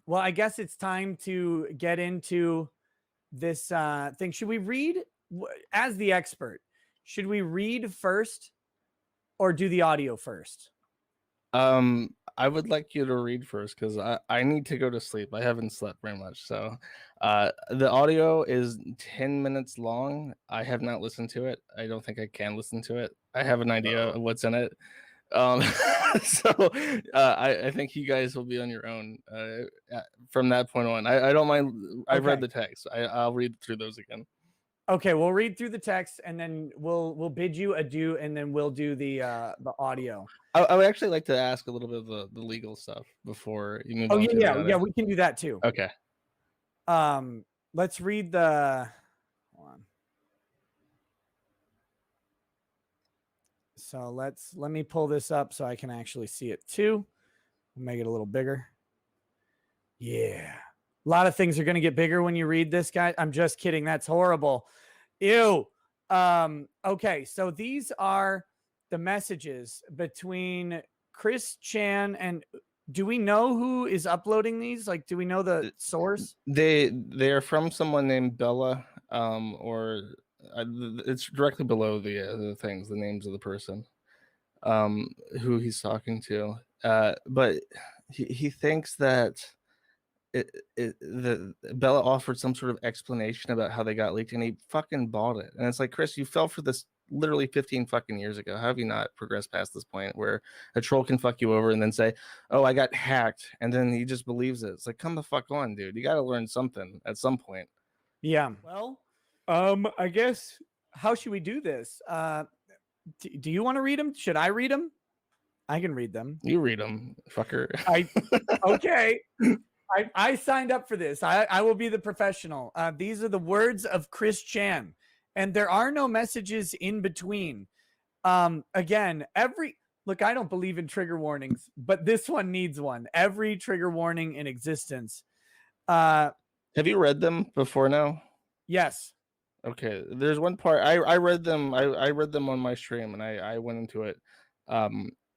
Well, I guess it's time to get into this thing. Should we read as the expert? Should we read first or do the audio first? I would like you to read first because I need to go to sleep. I haven't slept very much. So the audio is 10 minutes long. I have not listened to it. I don't think I can listen to it. I have an idea of what's in it. Um, so I think you guys will be on your own from that point on. I don't mind. I've read the text. I'll read through those again. Okay, we'll read through the text and then we'll bid you adieu, and then we'll do the audio. I would actually like to ask a little bit of the legal stuff before you move on. Yeah, we can do that too. Okay. Let's read the. Hold on. So let me pull this up so I can actually see it too. Make it a little bigger. Yeah. A lot of things are going to get bigger when you read this, guy. I'm just kidding. That's horrible. Ew. Okay. So these are the messages between Chris Chan and do we know who is uploading these? Like, do we know the source? They're from someone named Bella, or it's directly below the things, the names of the person, who he's talking to. But he thinks that the Bella offered some sort of explanation about how they got leaked, and he fucking bought it. And it's like, Chris, you fell for this literally 15 fucking years ago. How have you not progressed past this point where a troll can fuck you over and then say, oh, I got hacked, and then he just believes it? It's like, come the fuck on, dude. You got to learn something at some point. Yeah. Well, I guess how should we do this? Do you want to read them? Should I read them? I can read them. You read them, fucker. Okay. I signed up for this. I will be the professional. These are the words of Chris Chan, and there are no messages in between. Again, look, I don't believe in trigger warnings, but this one needs one. Every trigger warning in existence. Have you read them before now? Yes. Okay. There's one part I read them. I read them on my stream, and I went into it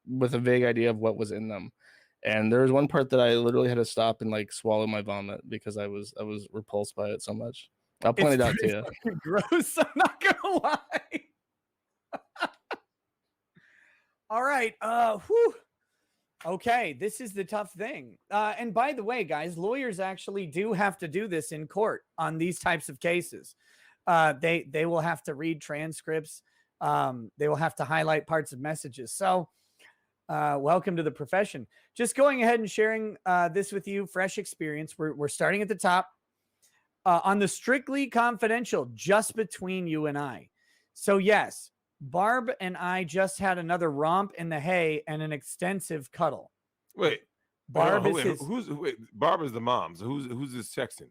with a vague idea of what was in them. And there was one part that I literally had to stop and like swallow my vomit because I was repulsed by it so much. I'll point it out to you. Gross. I'm not gonna lie. All right. Whew. Okay, this is the tough thing. And by the way, guys, lawyers actually do have to do this in court on these types of cases. They will have to read transcripts. They will have to highlight parts of messages. So. Welcome to the profession. Just going ahead and sharing this with you, fresh experience. We're starting at the top on the strictly confidential, just between you and I. So yes, Barb and I just had another romp in the hay and an extensive cuddle. Wait, Barb Barb is the mom. So who's this texting?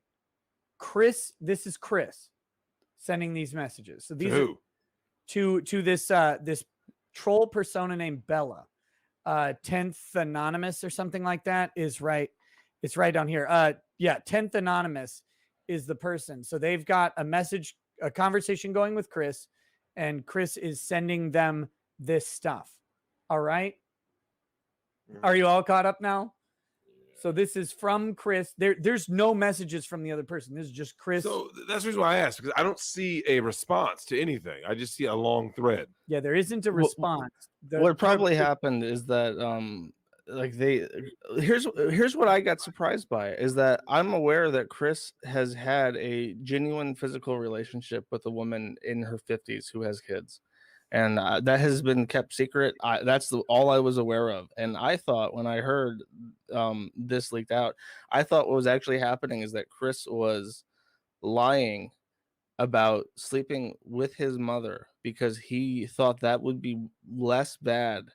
Chris. This is Chris sending these messages. So these to who? To this this troll persona named Bella. 10th Anonymous or something like that is right. It's right down here. Yeah, 10th Anonymous is the person. So they've got a conversation going with Chris, and Chris is sending them this stuff. All right. Are you all caught up now? So this is from Chris. There's no messages from the other person. This is just Chris. So that's the reason why I asked, because I don't see a response to anything. I just see a long thread. Yeah, there isn't a response. What probably happened is that here's what I got surprised by is that I'm aware that Chris has had a genuine physical relationship with a woman in her 50s who has kids. And that has been kept secret. That's all I was aware of. And I thought when I heard this leaked out, I thought what was actually happening is that Chris was lying about sleeping with his mother because he thought that would be less bad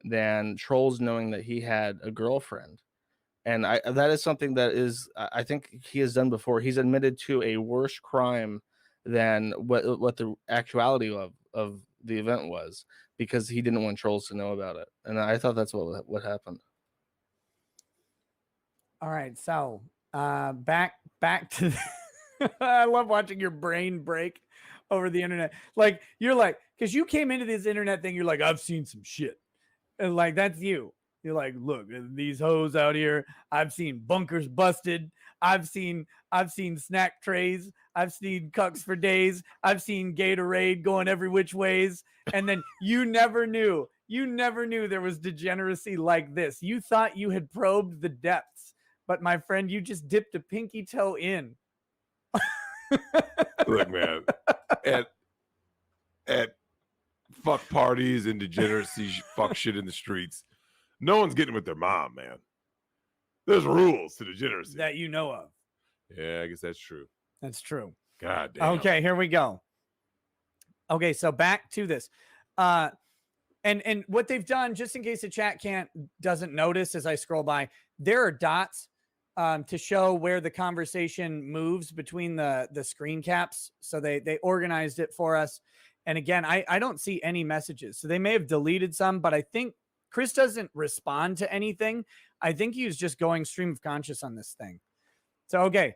than trolls knowing that he had a girlfriend. And that is something that is, I think he has done before. He's admitted to a worse crime than what the actuality of the event was, because he didn't want trolls to know about it. And I thought that's what happened. All right, so back to I love watching your brain break over the internet. Like, you're like, because you came into this internet thing, you're like, I've seen some shit. And like, that's you. You're like, look, these hoes out here. I've seen bunkers busted. I've seen snack trays. I've seen cucks for days. I've seen Gatorade going every which ways. And then you never knew there was degeneracy like this. You thought you had probed the depths, but my friend, you just dipped a pinky toe in. Look, man, at fuck parties and degeneracy, fuck shit in the streets, no one's getting with their mom, man. There's rules to degeneracy That you know of. Yeah, I guess that's true. That's true. God damn. Okay, here we go. Okay, so back to this. And what they've done, just in case the chat doesn't notice as I scroll by, there are dots to show where the conversation moves between the screen caps. So they organized it for us. And again, I don't see any messages. So they may have deleted some, but I think Chris doesn't respond to anything. I think he was just going stream of conscious on this thing. So, okay.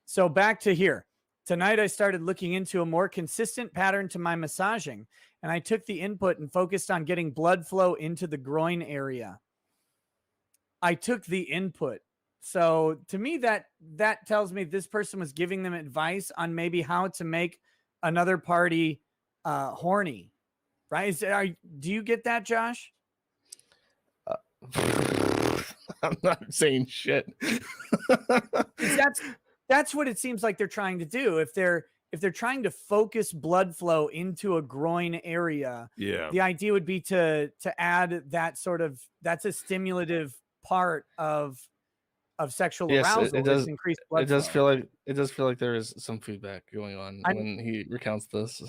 So back to here. Tonight, I started looking into a more consistent pattern to my massaging, and I took the input and focused on getting blood flow into the groin area. I took the input. So to me, that tells me this person was giving them advice on maybe how to make another party horny, right? Do you get that, Josh? I'm not saying shit. That's what it seems like they're trying to do. If they're trying to focus blood flow into a groin area, yeah, the idea would be to add that that's a stimulative part of sexual arousal. It does increase blood it does flow. feel like there is some feedback going on when he recounts this.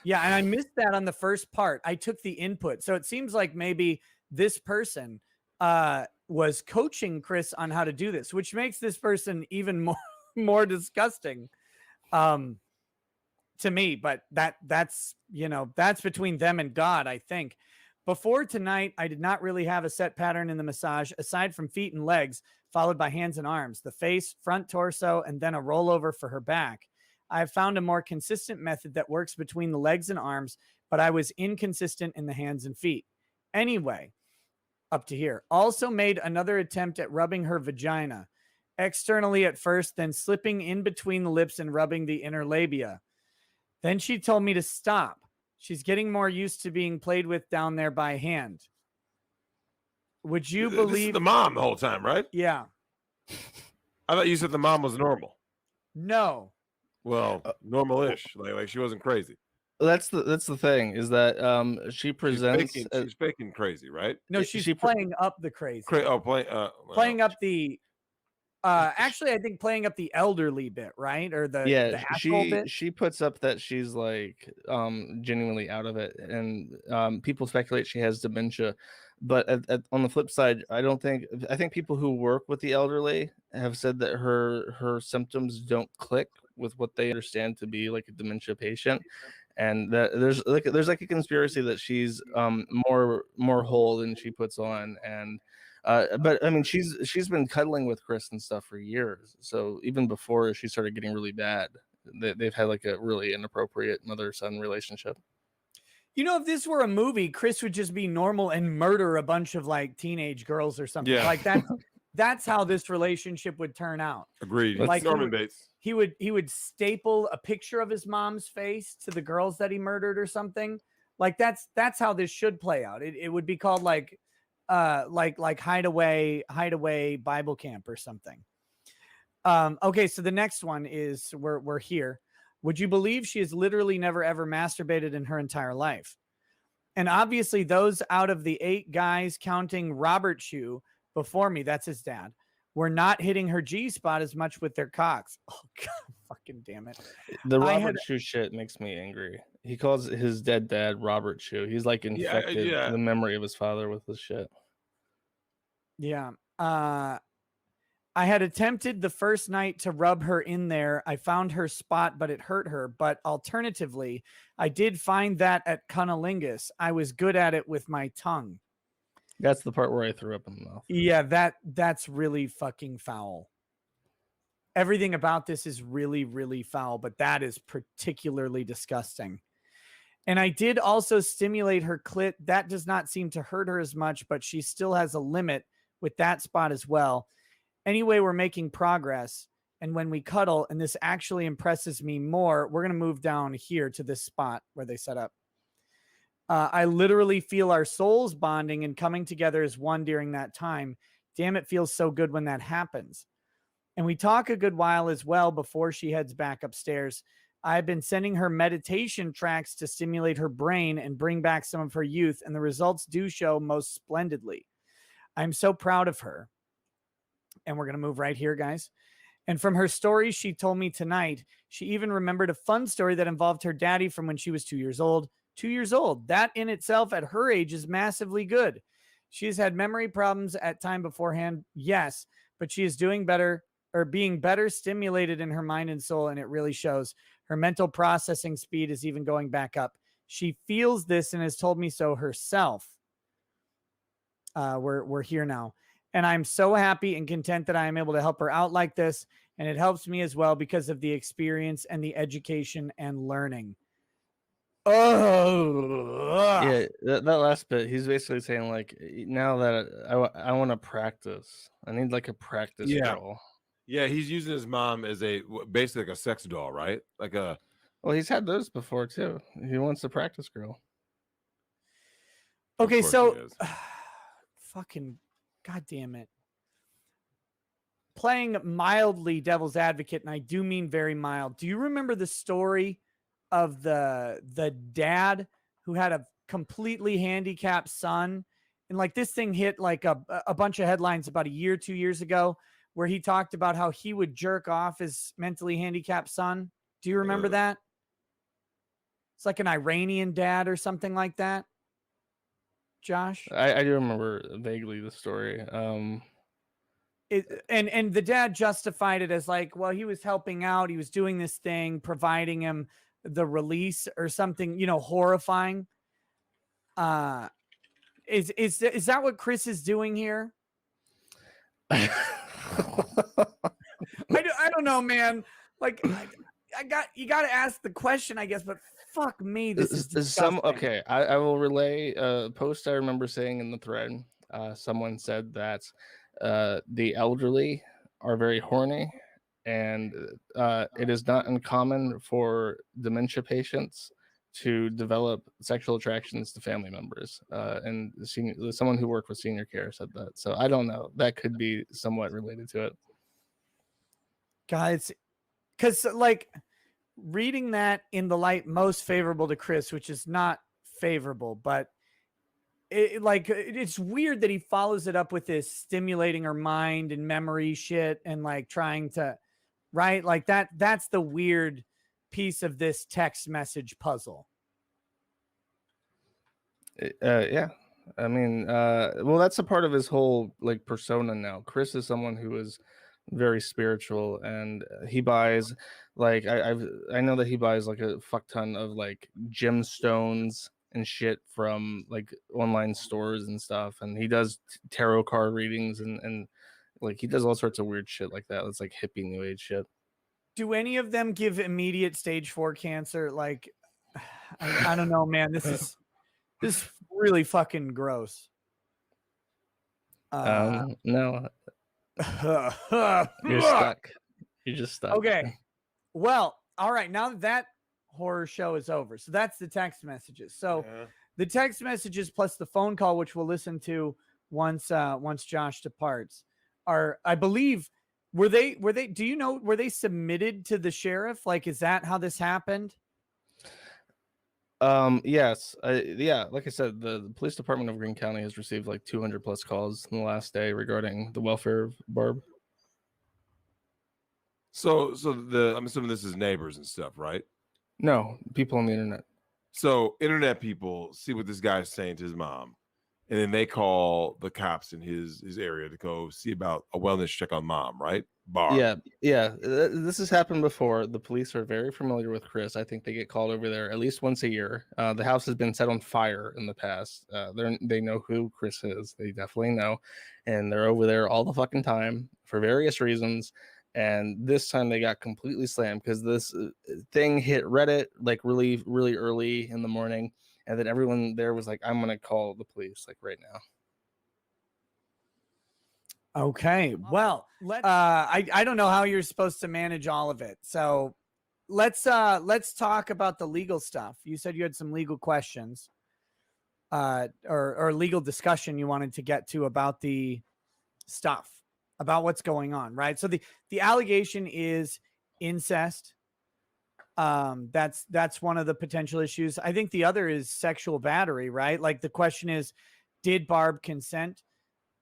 Yeah, and I missed that on the first part. I took the input. So it seems like maybe this person was coaching Chris on how to do this, which makes this person even more disgusting to me. But that's between them and God, I think. Before tonight, I did not really have a set pattern in the massage, aside from feet and legs, followed by hands and arms, the face, front torso, and then a rollover for her back. I have found a more consistent method that works between the legs and arms, but I was inconsistent in the hands and feet. Anyway, up to here. Also made another attempt at rubbing her vagina, externally at first, then slipping in between the lips and rubbing the inner labia. Then she told me to stop. She's getting more used to being played with down there by hand. Would you believe this is the mom the whole time, right? Yeah. I thought you said the mom was normal. No. Well, normal-ish, like she wasn't crazy. That's the thing is that she presents. She's faking crazy, right? No, she's playing up the crazy. Playing up the. Actually, I think playing up the elderly bit, right? Or the asshole bit. She puts up that she's like genuinely out of it, and people speculate she has dementia. But on the flip side, I think people who work with the elderly have said that her symptoms don't click with what they understand to be like a dementia patient, and that there's like a conspiracy that she's more whole than she puts on. And but I mean, she's been cuddling with Chris and stuff for years. So even before she started getting really bad, they've had like a really inappropriate mother-son relationship. You know, if this were a movie, Chris would just be normal and murder a bunch of like teenage girls or something. Yeah. Like that's how this relationship would turn out. Agreed. Like Norman Bates. He would staple a picture of his mom's face to the girls that he murdered or something. Like that's how this should play out. It would be called like hideaway Bible camp or something. Okay, so the next one is we're here. Would you believe she has literally never ever masturbated in her entire life? And obviously those out of the 8 guys counting Robert Shue before me, that's his dad, were not hitting her G-spot as much with their cocks. Oh God, fucking damn it. The Robert Shue shit makes me angry. He calls his dead dad Robert Shue. He's like infected the memory of his father with this shit. Yeah. I had attempted the first night to rub her in there. I found her spot, but it hurt her. But alternatively, I did find that at cunnilingus. I was good at it with my tongue. That's the part where I threw up in the mouth. Yeah, that's really fucking foul. Everything about this is really, really foul, but that is particularly disgusting. And I did also stimulate her clit. That does not seem to hurt her as much, but she still has a limit with that spot as well. Anyway, we're making progress. And when we cuddle, and this actually impresses me more, we're going to move down here to this spot where they set up. I literally feel our souls bonding and coming together as one during that time. Damn, it feels so good when that happens. And we talk a good while as well before she heads back upstairs. I've been sending her meditation tracks to stimulate her brain and bring back some of her youth, and the results do show most splendidly. I'm so proud of her. And we're going to move right here, guys. And from her stories she told me tonight, she even remembered a fun story that involved her daddy from when she was 2 years old. 2 years old. That in itself at her age is massively good. She has had memory problems at time beforehand, yes, but she is doing better or being better stimulated in her mind and soul, and it really shows. Her mental processing speed is even going back up. She feels this and has told me so herself. We're here now. And I'm so happy and content that I am able to help her out like this. And it helps me as well because of the experience and the education and learning. Oh, Yeah, that last bit, he's basically saying like, now that I want to practice, I need like a practice Yeah. girl. Yeah, he's using his mom as basically like a sex doll, right? Like a. Well, he's had those before too. He wants a practice girl. okay, Of course so he is. fucking goddamn it. Playing mildly devil's advocate, and I do mean very mild. Do you remember the story of the dad who had a completely handicapped son? And like this thing hit like a bunch of headlines about a year, 2 years ago, where he talked about how he would jerk off his mentally handicapped son. Do you remember that? It's like an Iranian dad or something like that. Josh? I do remember vaguely the story. And the dad justified it as like, well, he was helping out. He was doing this thing, providing him the release or something, horrifying. Is that what Chris is doing here? I don't know, man. Like you got to ask the question, I guess, but fuck me, this is disgusting. Okay. I will relay a post I remember saying in the thread. Someone said that the elderly are very horny, and it is not uncommon for dementia patients to develop sexual attractions to family members. And someone who worked with senior care said that. So I don't know. That could be somewhat related to it. Guys, because like reading that in the light most favorable to Chris, which is not favorable, but it's weird that he follows it up with this stimulating her mind and memory shit and like trying to, right? Like that's the weird piece of this text message puzzle. Yeah. I mean, well, that's a part of his whole like persona now. Chris is someone who is very spiritual, and he buys like I know that he buys like a fuck ton of like gemstones and shit from like online stores and stuff, and he does tarot card readings and like he does all sorts of weird shit like that. It's like hippie new age shit. Do any of them give immediate stage 4 cancer? Like, I don't know, man. This is really fucking gross. No, you're stuck. You're just stuck. Okay. Well, all right. Now that horror show is over, so that's the text messages. So the text messages plus the phone call, which we'll listen to once Josh departs, are, I believe, were they do you know, were they submitted to the sheriff? Like, is that how this happened? Yes. Yeah, like I said, the police department of Greene County has received like 200 plus calls in the last day regarding the welfare of Barb. So I'm assuming this is neighbors and stuff, right? No, people on the internet. So internet people see what this guy's saying to his mom, and then they call the cops in his area to go see about a wellness check on mom, right? Barb. Yeah. This has happened before. The police are very familiar with Chris. I think they get called over there at least once a year. The house has been set on fire in the past. They know who Chris is. They definitely know, and they're over there all the fucking time for various reasons. And this time they got completely slammed because this thing hit Reddit like really, really early in the morning. And then everyone there was like, I'm going to call the police like right now. Okay. Well, I don't know how you're supposed to manage all of it. So let's talk about the legal stuff. You said you had some legal questions or legal discussion you wanted to get to about the stuff, about what's going on, right? So the allegation is incest. That's one of the potential issues. I think the other is sexual battery, right? Like the question is, did Barb consent?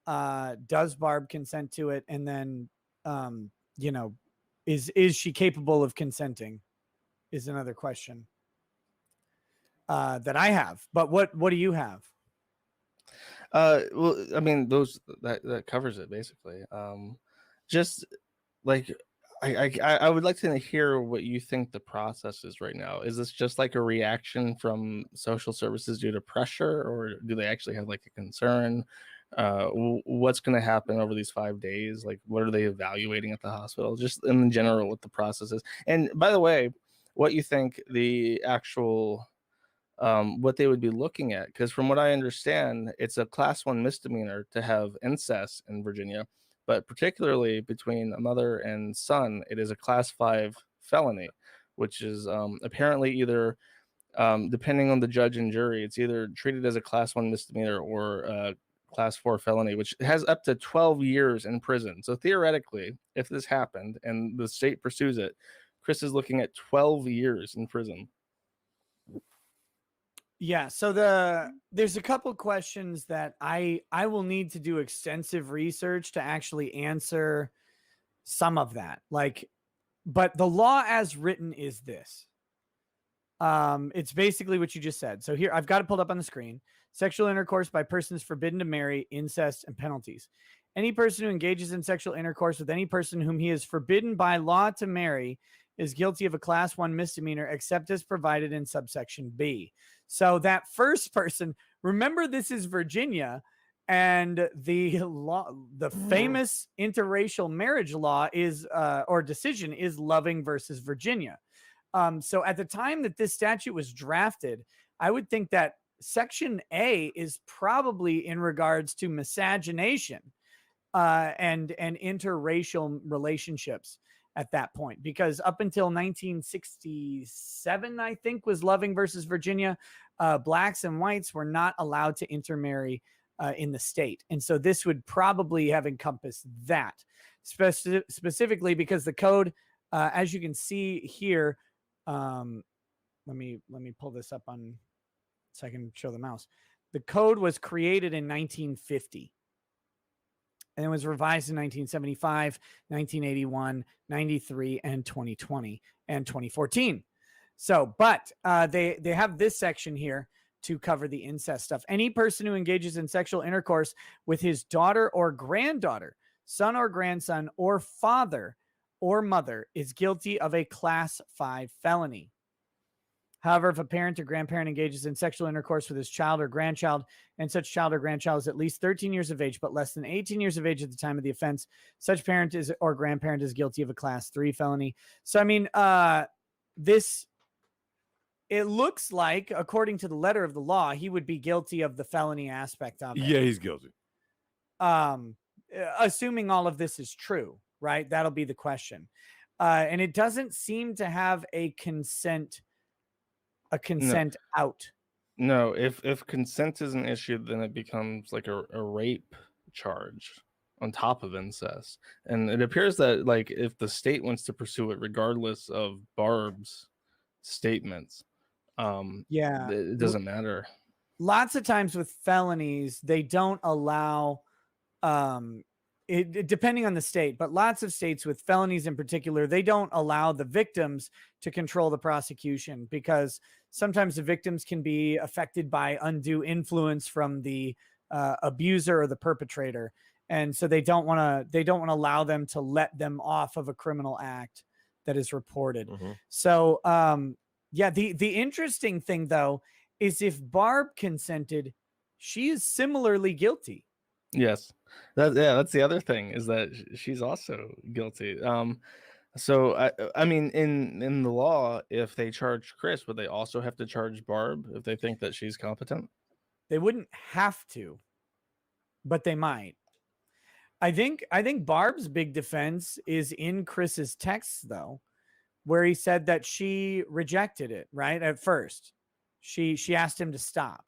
Does Barb consent to it? And then, you know, is she capable of consenting is another question that I have. But what do you have? Well, I mean, that covers it basically. Just like I would like to hear what you think the process is right now. Is this just like a reaction from social services due to pressure, or do they actually have like a concern? What's going to happen over these 5 days? Like, what are they evaluating at the hospital? Just in general, what the process is. And by the way, what you think the actual what they would be looking at, because from what I understand, it's a class 1 misdemeanor to have incest in Virginia, but particularly between a mother and son, it is a class 5 felony, which is apparently either depending on the judge and jury, it's either treated as a class 1 misdemeanor or class 4 felony, which has up to 12 years in prison. So theoretically, if this happened and the state pursues it, Chris is looking at 12 years in prison. Yeah, so there's a couple questions that I will need to do extensive research to actually answer some of that. Like, but the law as written is this. It's basically what you just said. So here I've got it pulled up on the screen. Sexual intercourse by persons forbidden to marry, incest, and penalties. Any person who engages in sexual intercourse with any person whom he is forbidden by law to marry is guilty of a class 1 misdemeanor, except as provided in subsection B. So that first person, remember, this is Virginia, and the law, the famous interracial marriage law is, or decision is Loving versus Virginia. So at the time that this statute was drafted, I would think that section A is probably in regards to miscegenation and interracial relationships at that point, because up until 1967, I think, was Loving versus Virginia, blacks and whites were not allowed to intermarry in the state. And so this would probably have encompassed that specifically because the code, as you can see here, let me pull this up on so I can show the mouse. The code was created in 1950. And it was revised in 1975, 1981, 93, and 2020, and 2014. So, but they have this section here to cover the incest stuff. Any person who engages in sexual intercourse with his daughter or granddaughter, son or grandson, or father or mother is guilty of a class 5 felony. However, if a parent or grandparent engages in sexual intercourse with his child or grandchild, and such child or grandchild is at least 13 years of age, but less than 18 years of age at the time of the offense, such parent is or grandparent is guilty of a class 3 felony. So, I mean, it looks like, according to the letter of the law, he would be guilty of the felony aspect of it. Yeah, he's guilty. Assuming all of this is true, right? That'll be the question. And it doesn't seem to have a consent out. No, if consent is an issue, then it becomes like a rape charge on top of incest. And it appears that like if the state wants to pursue it regardless of Barb's statements, it doesn't matter. Lots of times with felonies, they don't allow depending on the state, but lots of states with felonies in particular, they don't allow the victims to control the prosecution because sometimes the victims can be affected by undue influence from the abuser or the perpetrator. And so they don't want to allow them to let them off of a criminal act that is reported. Mm-hmm. So, the interesting thing though, is if Barb consented, she is similarly guilty. Yes. That's the other thing, is that she's also guilty. So I mean, in the law, if they charge Chris, would they also have to charge Barb if they think that she's competent? They wouldn't have to, but they might. I think Barb's big defense is in Chris's texts, though, where he said that she rejected it, right? At first. She asked him to stop.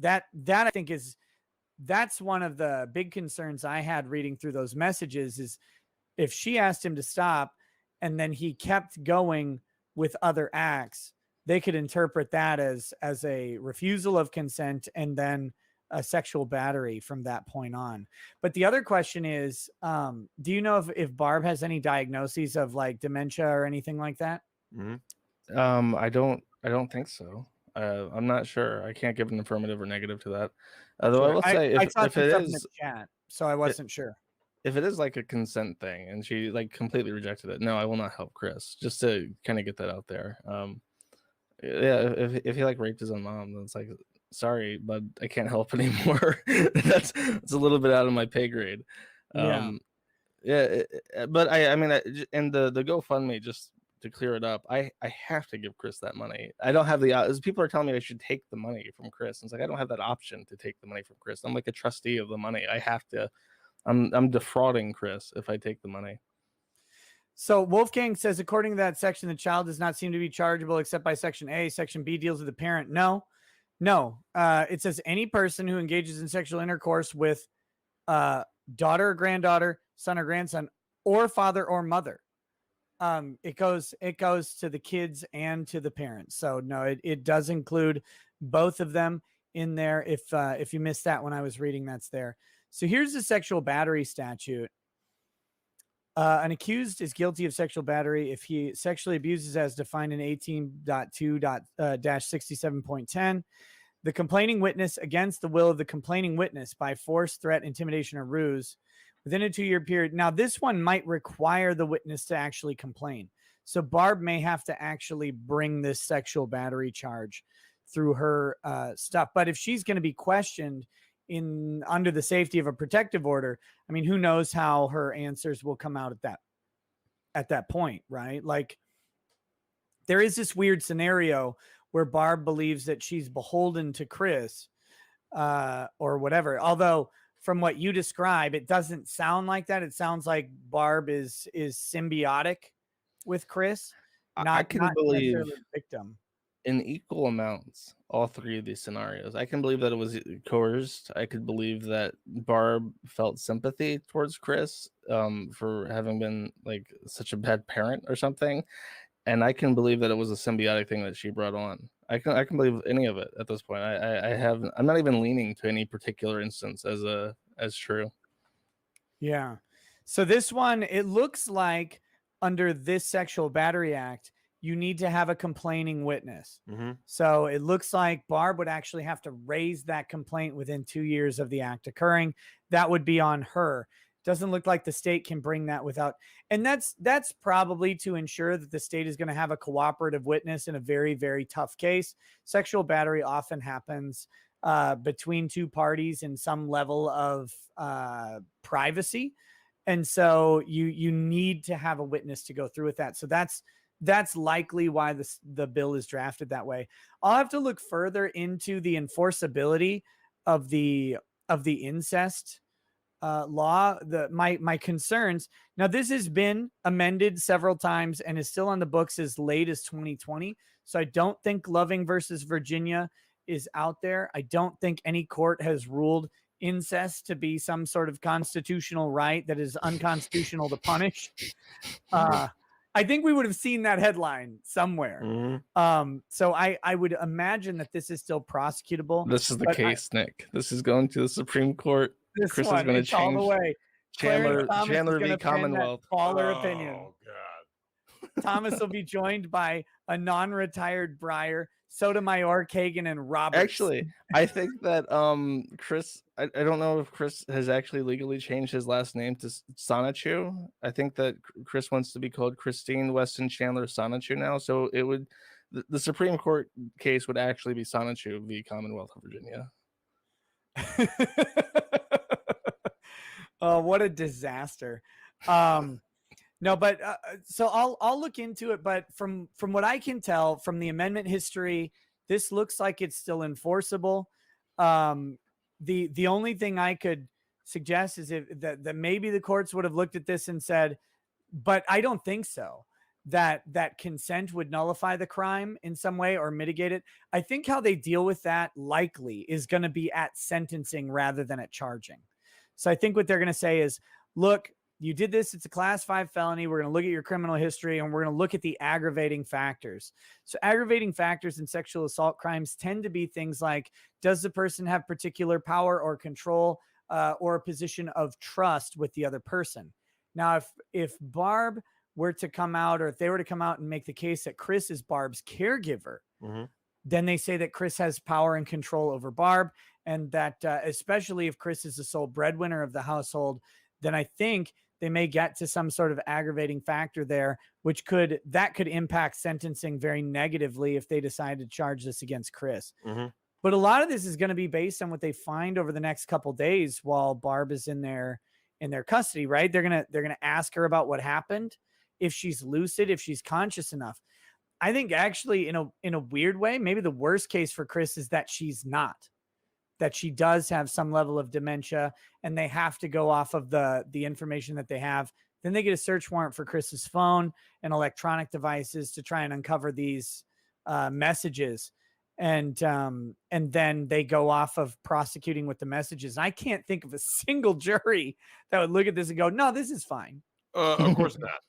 That I think that's one of the big concerns I had reading through those messages, is if she asked him to stop and then he kept going with other acts, they could interpret that as a refusal of consent and then a sexual battery from that point on. But the other question is, do you know if Barb has any diagnoses of like dementia or anything like that? Mm-hmm. I don't think so. I'm not sure. I can't give an affirmative or negative to that. Although I will say, I saw if it some in is the chat, so I wasn't sure. if it is like a consent thing and she like completely rejected it, no, I will not help Chris. Just to kind of get that out there. Yeah, if he like raped his own mom, then it's like, sorry, but I can't help anymore. That's a little bit out of my pay grade. Yeah. But I mean, and the GoFundMe, just to clear it up, I have to give Chris that money. I don't have as people are telling me I should take the money from Chris. And it's like, I don't have that option to take the money from Chris. I'm like a trustee of the money. I have to. I'm defrauding Chris if I take the money. So Wolfgang says, according to that section, the child does not seem to be chargeable except by Section A. Section B deals with the parent. No. It says any person who engages in sexual intercourse with daughter or granddaughter, son or grandson, or father or mother. It goes to the kids and to the parents. So no, it does include both of them in there. If you missed that when I was reading, that's there. So here's the sexual battery statute. An accused is guilty of sexual battery if he sexually abuses as defined in 18.2-67.10 the complaining witness against the will of the complaining witness by force, threat, intimidation, or ruse within a 2-year period. Now, this one might require the witness to actually complain. So Barb may have to actually bring this sexual battery charge through her stuff. But if she's going to be questioned under the safety of a protective order, I mean, who knows how her answers will come out at that point, right? Like, there is this weird scenario where Barb believes that she's beholden to Chris or whatever. Although from what you describe, it doesn't sound like that. It sounds like Barb is symbiotic with Chris. I can believe necessarily a victim. In equal amounts, all three of these scenarios. I can believe that it was coerced. I could believe that Barb felt sympathy towards Chris for having been like such a bad parent or something. And I can believe that it was a symbiotic thing that she brought on. I can believe any of it at this point. I'm not even leaning to any particular instance as true. Yeah. So this one, it looks like under this Sexual Battery Act, you need to have a complaining witness. Mm-hmm. So it looks like Barb would actually have to raise that complaint within 2 years of the act occurring. That would be on her. Doesn't look like the state can bring that without. And that's probably to ensure that the state is going to have a cooperative witness in a very, very tough case. Sexual battery often happens between two parties in some level of privacy. And so you need to have a witness to go through with that. So that's likely why the bill is drafted that way. I'll have to look further into the enforceability of the incest law. My concerns. Now, this has been amended several times and is still on the books as late as 2020. So I don't think Loving versus Virginia is out there. I don't think any court has ruled incest to be some sort of constitutional right that is unconstitutional to punish. I think we would have seen that headline somewhere. Mm-hmm. So I would imagine that this is still prosecutable. This is the case, Nick. This is going to the Supreme Court. Chris is going to change all the way. Chandler v. Commonwealth. Caller opinion. Oh God. Thomas will be joined by a non-retired Breyer, Sotomayor, Kagan, and Roberts. Actually, I think that Chris, I don't know if Chris has actually legally changed his last name to Sonichu. I think that Chris wants to be called Christine Weston Chandler Sonichu now. So it would, the Supreme Court case would actually be Sonichu v. Commonwealth of Virginia. Oh, what a disaster. No, but so I'll look into it. But from what I can tell from the amendment history, this looks like it's still enforceable. The only thing I could suggest is that maybe the courts would have looked at this and said, but I don't think so. That consent would nullify the crime in some way or mitigate it. I think how they deal with that likely is going to be at sentencing rather than at charging. So I think what they're going to say is, look, you did this. It's a class 5 felony. We're going to look at your criminal history and we're going to look at the aggravating factors. So aggravating factors in sexual assault crimes tend to be things like, does the person have particular power or control or a position of trust with the other person? Now, if Barb were to come out, or if they were to come out and make the case that Chris is Barb's caregiver, then they say that Chris has power and control over Barb. And that especially if Chris is the sole breadwinner of the household, then I think they may get to some sort of aggravating factor there, which could impact sentencing very negatively if they decide to charge this against Chris. But a lot of this is going to be based on what they find over the next couple days while Barb is in their custody, right? They're gonna ask her about what happened, if she's lucid, if she's conscious enough. I think actually in a weird way, maybe the worst case for Chris is that she's not, that she does have some level of dementia and they have to go off of the information that they have. Then they get a search warrant for Chris's phone and electronic devices to try and uncover these messages. And then they go off of prosecuting with the messages. I can't think of a single jury that would look at this and go, no, this is fine. Of course not.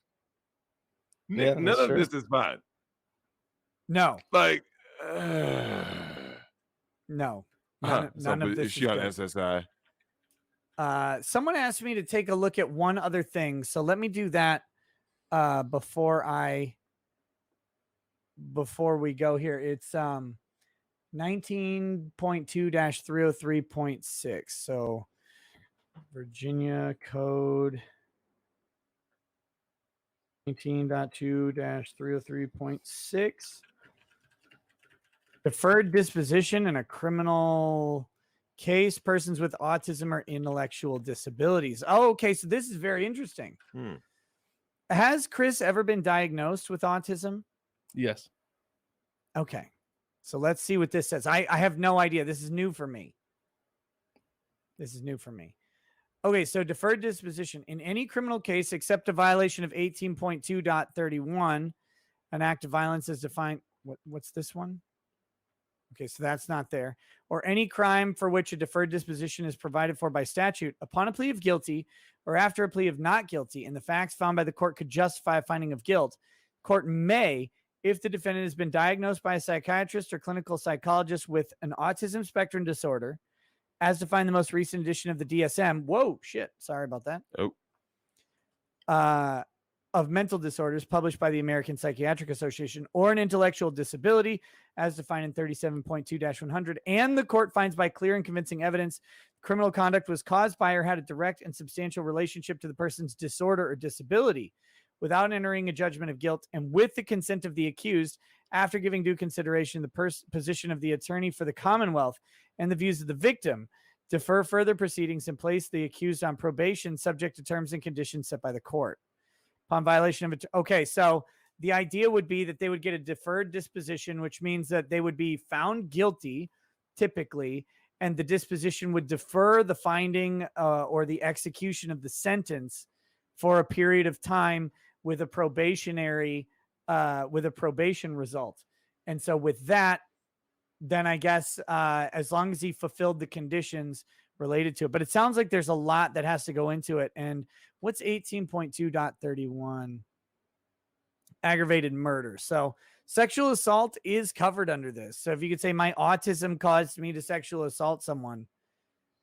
Yeah, None of this is fine. No, Like, no. None of this is she on SSI? Someone asked me to take a look at one other thing, so let me do that before we go here. It's 19.2-303.6. So Virginia Code 19.2-303.6. Deferred disposition in a criminal case, persons with autism or intellectual disabilities. Oh, okay. So this is very interesting. Has Chris ever been diagnosed with autism? Yes. Okay. So let's see what this says. I have no idea. This is new for me. Okay, so deferred disposition. In any criminal case except a violation of 18.2.31, an act of violence is defined. What's this one? Okay, so that's not there. Or any crime for which a deferred disposition is provided for by statute, upon a plea of guilty or after a plea of not guilty, and the facts found by the court could justify a finding of guilt, court may, if the defendant has been diagnosed by a psychiatrist or clinical psychologist with an autism spectrum disorder, as defined in the most recent edition of the DSM. Whoa, shit. Sorry about that. Of mental disorders published by the American Psychiatric Association, or an intellectual disability as defined in 37.2-100, and the court finds by clear and convincing evidence criminal conduct was caused by or had a direct and substantial relationship to the person's disorder or disability, without entering a judgment of guilt and with the consent of the accused, after giving due consideration to the position of the attorney for the Commonwealth and the views of the victim, defer further proceedings and place the accused on probation subject to terms and conditions set by the court. Upon violation of it. Okay, so the idea would be that they would get a deferred disposition, which means that they would be found guilty, typically, and the disposition would defer the finding or the execution of the sentence for a period of time with a probation result. And so with that, then I guess as long as he fulfilled the conditions related to it. But it sounds like there's a lot that has to go into it. And what's 18.2.31? Aggravated murder. So sexual assault is covered under this. So if you could say my autism caused me to sexual assault someone,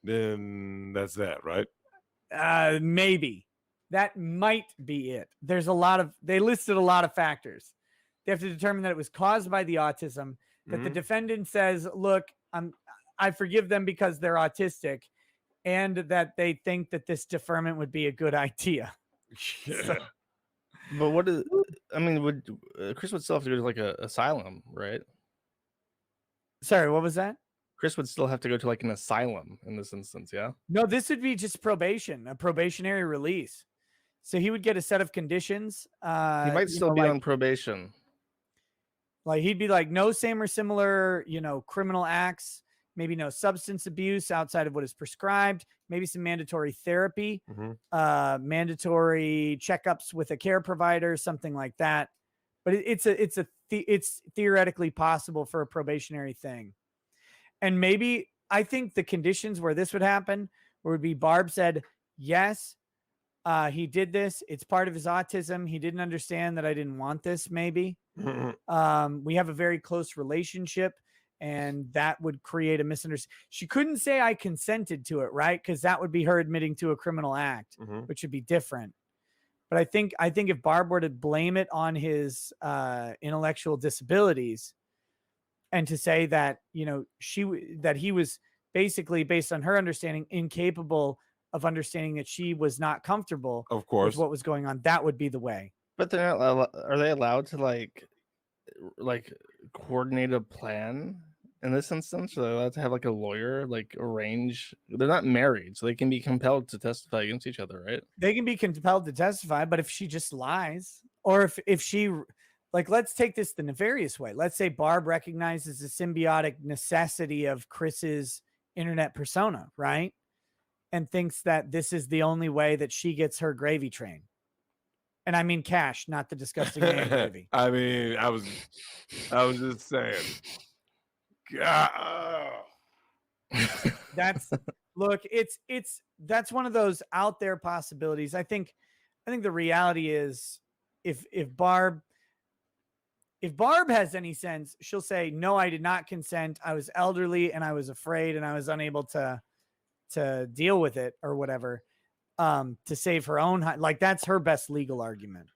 then that's that, right? Maybe. That might be it. They listed a lot of factors. They have to determine that it was caused by the autism, that the defendant says, look, I forgive them because they're autistic, and that they think that this deferment would be a good idea. Yeah. But would Chris would still have to go to like a asylum, right? Sorry, what was that? Chris would still have to go to like an asylum in this instance. Yeah. No, this would be just probation, a probationary release. So he would get a set of conditions. He might still be on probation. Like he'd be like, no same or similar, criminal acts, maybe no substance abuse outside of what is prescribed, maybe some mandatory therapy, mandatory checkups with a care provider, something like that. But it's theoretically possible for a probationary thing. And maybe I think the conditions where this would happen would be Barb said, yes, he did this. It's part of his autism. He didn't understand that I didn't want this, maybe. We have a very close relationship, and that would create a misunderstanding. She couldn't say I consented to it, right? Because that would be her admitting to a criminal act, which would be different. But I think if Barb were to blame it on his intellectual disabilities, and to say that that he was basically, based on her understanding, incapable of understanding that she was not comfortable, of course, with what was going on, that would be the way. But they're not. Are they allowed to like coordinate a plan in this instance? Are they allowed to have like a lawyer like arrange? They're not married, so they can be compelled to testify against each other, right? They can be compelled to testify, but if she just lies, or if she, like, let's take this the nefarious way. Let's say Barb recognizes the symbiotic necessity of Chris's internet persona, right? And thinks that this is the only way that she gets her gravy train. And I mean cash, not the disgusting man gravy. I mean, I was just saying. God. That's one of those out there possibilities. I think the reality is if Barb has any sense, she'll say, no, I did not consent. I was elderly and I was afraid and I was unable to deal with it or whatever, to save her own. Like, that's her best legal argument.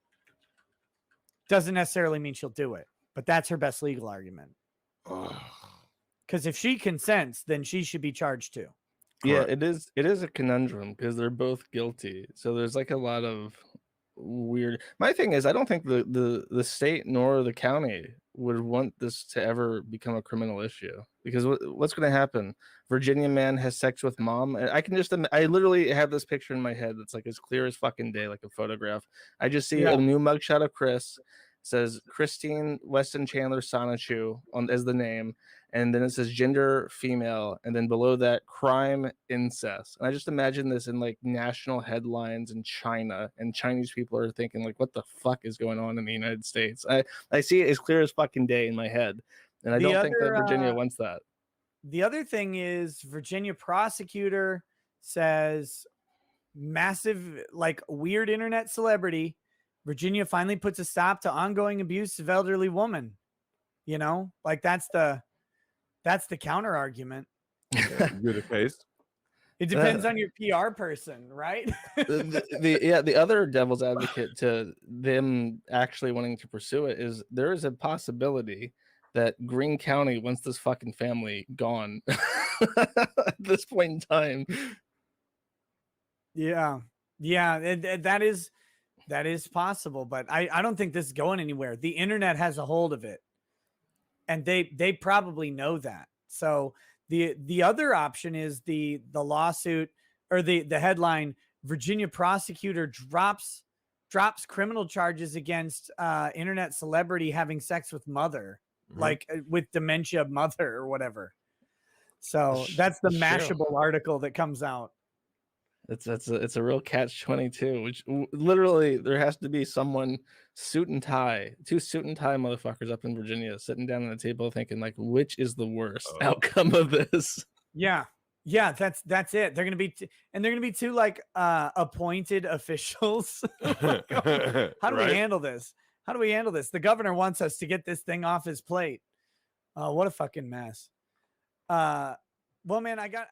Doesn't necessarily mean she'll do it, but that's her best legal argument. Because if she consents, then she should be charged too. Yeah, it is a conundrum because they're both guilty. So there's like a lot of weird. My thing is, I don't think the state nor the county would want this to ever become a criminal issue, because what's going to happen? Virginia man has sex with mom. And I literally have this picture in my head that's like as clear as fucking day, like a photograph. I just see a new mugshot of Chris. Says Christine Weston Chandler Sonichu as the name, and then it says gender female, and then below that crime incest. And I just imagine this in like national headlines in China, and Chinese people are thinking like, what the fuck is going on in the United States? I see it as clear as fucking day in my head, and I don't think that Virginia wants that. The other thing is, Virginia prosecutor says massive, like, weird internet celebrity. Virginia finally puts a stop to ongoing abuse of elderly woman. Like that's the counter argument. You're the case. It depends on your PR person, right? the other devil's advocate to them actually wanting to pursue it is there is a possibility that Greene County wants this fucking family gone at this point in time. Yeah, that is possible, but I don't think this is going anywhere. The internet has a hold of it, and they probably know that. So the other option is the lawsuit, or the headline: Virginia prosecutor drops criminal charges against internet celebrity having sex with mother, like with dementia mother or whatever. So that's the Mashable article that comes out. It's a real catch-22, which literally there has to be someone suit and tie, two suit and tie motherfuckers up in Virginia sitting down on the table thinking like, which is the worst outcome of this? Yeah, that's it. They're gonna be two like appointed officials. How do we handle this? The governor wants us to get this thing off his plate. What a fucking mess. Well, man, I got